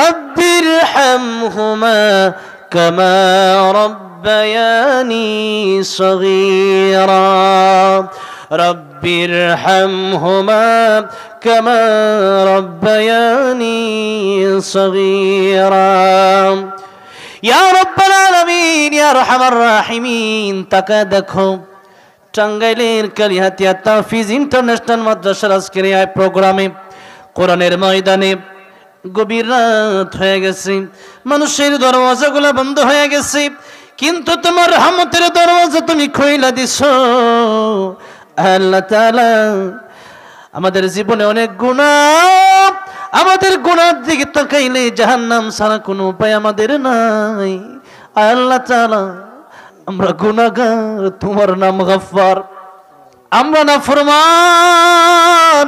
রব্বিরহামহুমা কামা রব্বায়ানি সগীরা রব্বিরহামহুমা কামা রব্বায়ানি সগীরা ইয়া রাব্বাল আলামিন ইয়া আরহামার রাহিমিন। তাকায় দেখো টাঙ্গাইলের কালিহাতিয়া তাফিজ ইন্টারন্যাশনাল মাদ্রাসার আজকের এই প্রোগ্রামে কোরআনের ময়দানে গভীর রাত হয়ে গেছে, মানুষের দরওয়াজাগুলো বন্ধ হয়ে গেছে, কিন্তু তোমার রহমতের দরওয়াজা তুমি খুইলা দিছো আল্লাহ তাআলা। আমাদের জীবনে অনেক গুনাহ, আমাদের গুনার দিকে তাকাইলে জাহান্নাম ছাড়া কোনো উপায় আমাদের নাই আল্লাহ তাআলা। আমরা গুনাহগার, তোমার নাম গফফার, আমরা নাফরমান,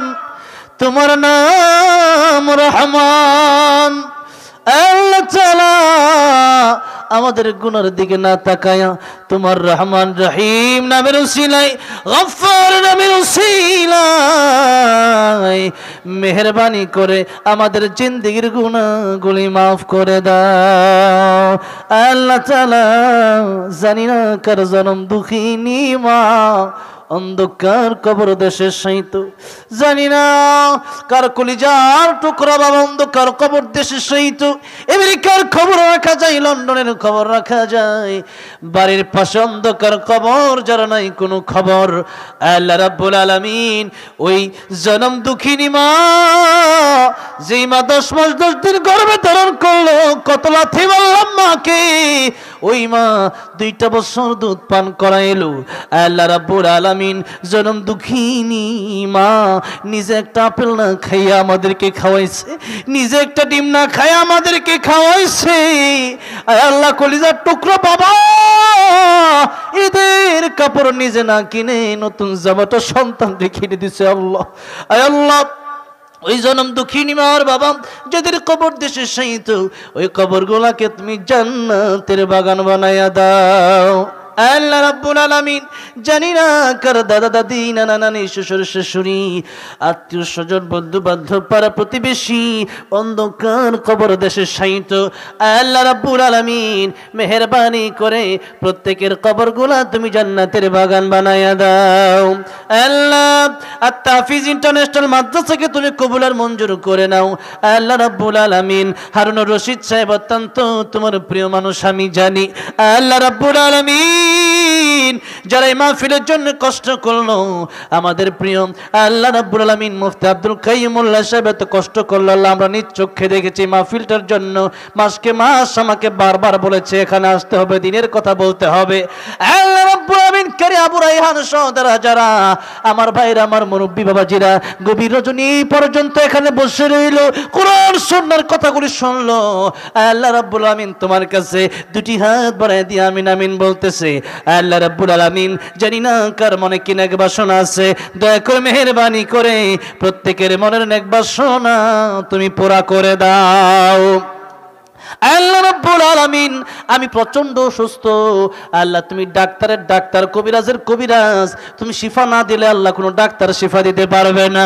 তোমার নাম রহমান আল্লাহ তাআলা। আমাদের গুনার দিকে না তাকায়া তোমার রহমান রহিম নামের উসিলায়, গফফার নামের উসিলায় মেহেরবানি করে আমাদের জিন্দেগির গুনাহগুলি মাফ করে দাও আল্লাহ তাআলা। জানি না কার জনম দুঃখিনী মা অন্ধকার কবর দেশে শায়িত, জানি না কার কলিজার টুকরা বাবা অন্ধকার কবর দেশে শায়িত। আমেরিকার খবর রাখা যায়, লন্ডনের খবর রাখা যায়, বাড়ির পাশে অন্ধকার কবর যারা নাই কোনো খবর। আল্লাহ রাব্বুল আলামিন ওই জনম দুঃখিনী মা, যেই মা 10 মাস 10 দিন গর্ভে ধারণ করলো, কত লাথি মারলাম মাকে, ওই মা 2টা বছর দুধ পান করাইলো। আল্লাহ রাব্বুল আলামিন জনম দুঃখিনী মা নিজে একটা আপেল না খাইয়া আমাদেরকে খাওয়াইছে, নিজে একটা ডিম না খাইয়া আমাদেরকে খাওয়াইছে। আল্লাহ কলিজার টুকরো বাবা ঈদের কাপড় নিজে না কিনে নতুন জামাটা সন্তানকে কিনে দিছে আল্লাহ। আল্লাহ ওই জনম দুঃখিনী মার বাবা যাদের কবর দেশে শায়িত, ওই কবরগুলাকে তুমি জান্নাতের বাগান বানায়া দাও আল্লাহ রাব্বুল আলামিন। জানি না কার দাদা দাদি নানা নানি শ্বশুর শাশুড়ি আত্মীয় স্বজন বন্ধু বান্ধব পাড়া প্রতিবেশী অন্ধকার কবর দেশে শায়িত, আল্লাহ রাব্বুল আলামিন মেহেরবানি করে প্রত্যেকের কবরগুলা তুমি জান্নাতের বাগান বানায়া দাও আল্লাহ। আত-তাহফিজ ইন্টারন্যাশনাল মাদ্রাসাকে তুমি কবুল আর মঞ্জুর করে নাও আল্লাহ রাব্বুল আলামিন। হারুনুর রশিদ সাহেব অত্যন্ত তোমার প্রিয় মানুষ আমি জানি আল্লাহ রাব্বুল আলামিন। যারা এই মাহফিলের জন্য কষ্ট করলো, আমাদের প্রিয় আল্লাহ রাব্বুল আলামিন মুফতি আব্দুল কাইয়ুমুল্লাহ সাহেব এত কষ্ট করলো আল্লাহ, আমরা নিজ চোখে দেখেছি মাহফিলটার জন্য মাসকে মাস আমাকে বারবার বলেছে এখানে আসতে হবে, দিনের কথা বলতে হবে। আল্লাহ রাব্বুল আলামিন করে আবু রায়হান সহদরা যারা আমার ভাইরা আমার মুরব্বী বাবাজিরা গভীর রজনী পর্যন্ত এখানে বসে রইল, কোরআন সুন্নাহর কথাগুলি শুনলো, আল্লাহ রাব্বুল আলামিন তোমার কাছে 2টি হাত বাড়ায় দিয়ে আমিন আমিন বলতেছে আল্লাহ রাব্বুল আলামিন। জানি না কার মনে কি নেক বাসনা আছে, দয়া করে মেহেরবানি করে প্রত্যেকের মনের নেক বাসনা তুমি পুরা করে দাও আল্লাহ রাব্বুল আলামিন। আমি প্রচন্ড অসুস্থ আল্লাহ, তুমি ডাক্তারের ডাক্তার, কবিরাজের কবিরাজ, তুমি শিফা না দিলে আল্লাহ কোনো ডাক্তার শিফা দিতে পারবে না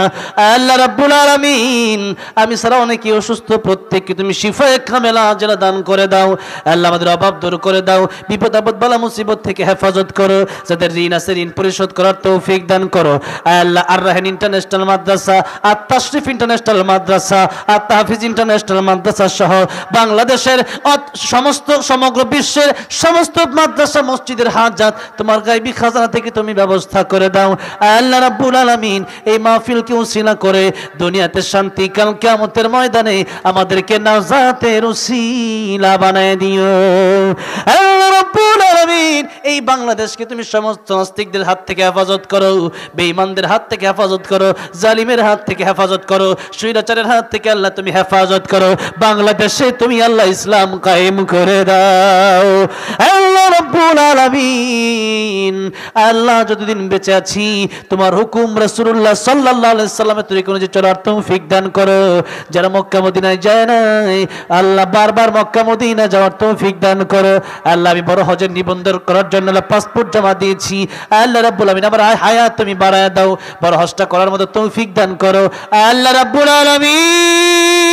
আল্লাহ রাব্বুল আলামিন। আমি ছাড়া অনেকেই অসুস্থ, প্রত্যেককে তুমি শিফায়ে কামেলা আজরা দান করে দাও আল্লাহ। আমাদের অভাব দূর করে দাও, বিপদ আপদ বালা মুসিবত থেকে হেফাজত করো, যাদের ঋণ আছে ঋণ পরিশোধ করার তৌফিক দান করো আল্লাহ। আর রাহেন ইন্টারন্যাশনাল মাদ্রাসা, আর তাশরিফ ইন্টারন্যাশনাল মাদ্রাসা, আর তাহফিজ ইন্টারন্যাশনাল মাদ্রাসা সহ বাংলাদেশের সমস্ত সমগ্র বিশ্বের সমস্ত মাদ্রাসা মসজিদের হাজাত তোমার গায়বী খাজানা থেকে তুমি ব্যবস্থা করে দাও আল্লাহ রাব্বুল আলামিন। এই মাহফিলকে উসিলা করে দুনিয়াতে শান্তি, কাল কিয়ামতের ময়দানে আমাদেরকে নাজাতের উসিলা বানায় দিও আল্লাহ রাব্বুল আলামিন। এই বাংলাদেশকে তুমি সমস্ত নাস্তিকদের হাত থেকে হেফাজত করো, বেঈমানদের হাত থেকে হেফাজত করো, জালিমের হাত থেকে হেফাজত করো, স্বৈরাচারের হাত থেকে আল্লাহ তুমি হেফাজত করো। বাংলাদেশে তুমি আল্লাহ ইসলাম কায়েম করে দাও আল্লাহ রাব্বুল আলামিন। আল্লাহ যতদিন বেঁচে আছি তোমার হুকুম রাসূলুল্লাহ সাল্লাল্লাহু আলাইহি সাল্লামের তরিকা অনুযায়ী চলার তৌফিক দান করো। যারা মক্কা মদিনায় যায় নাই আল্লাহ বারবার মক্কা মদিনা যাওয়ার তৌফিক দান করো আল্লাহ। আমি বড় হজের নিবন্ধন করার জন্য পাসপোর্ট জমা দিয়েছি আল্লাহ রাব্বুল আলামিন, আমার হায়াত তুমি বাড়ায় দাও, বড় হজটা করার মতো তৌফিক দান করো আল্লাহ রাব্বুল আলামিন।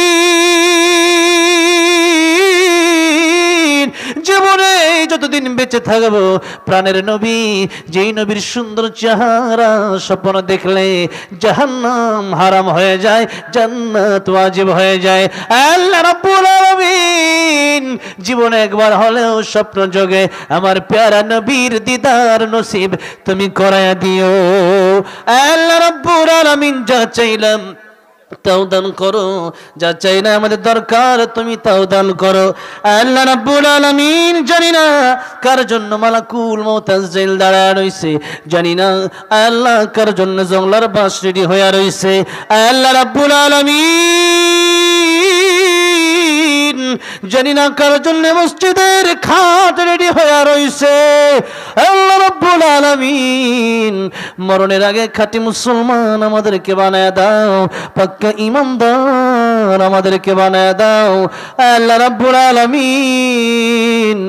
বেঁচে থাকবো। প্রাণের নবী, যেই নবীর সুন্দর চেহারা স্বপ্ন দেখলে জাহান্নাম হারাম হয়ে যায়, জান্নাত ওয়াজিব হয়ে যায়। আল্লাহ রাব্বুল আলামিন জীবনে একবার হলেও স্বপ্ন যোগে আমার প্যারা নবীর দিদার নসিব তুমি করায়া দিও। আল্লাহ রাব্বুল আলামিন যা চাইলাম তাও দান করো, যা চাই না আমাদের দরকার তুমি তাও দান করো। আল্লাহ রাব্বুল আলামিন জানি না কার জন্য মালাকুল মউত আজরাইল দাঁড়ায় রইছে, জানি না আল্লাহ কার জন্য জংলার বাস রেডি হয়ে রইছে। আল্লাহ রাব্বুল আলামিন জানি না কার জন্য মসজিদের খাট রেডি হয়ে রইছে। আল্লাহ রাব্বুল আলামিন মরণের আগে খাঁটি মুসলমান আমাদেরকে বানায় দাও, পাক্কা ঈমানদার আমাদেরকে বানায় দাও। আল্লাহ রাব্বুল আলামিন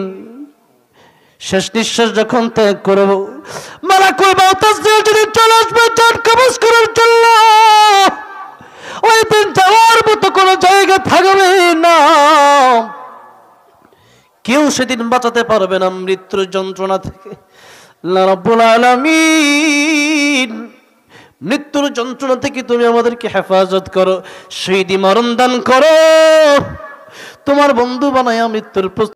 শেষ নিঃশ্বাস যখন ত্যাগ করব, মালাকুল মউত আজরাইল যদি চলে আসবে জান কবজ করার জন্য, ওই দিন যাওয়ার মতো কোনো জায়গা থাকবে না। কেউ সেদিন বাঁচাতে পারবে না মৃত্যুর যন্ত্রণা থেকে। আল্লাহ রাব্বুল আলামিন মৃত্যুর যন্ত্রণা থেকে তুমি আমাদেরকে হেফাজত করো, শহীদি মরণ দান করো, তোমার বন্ধু বানায়া মৃত্যুর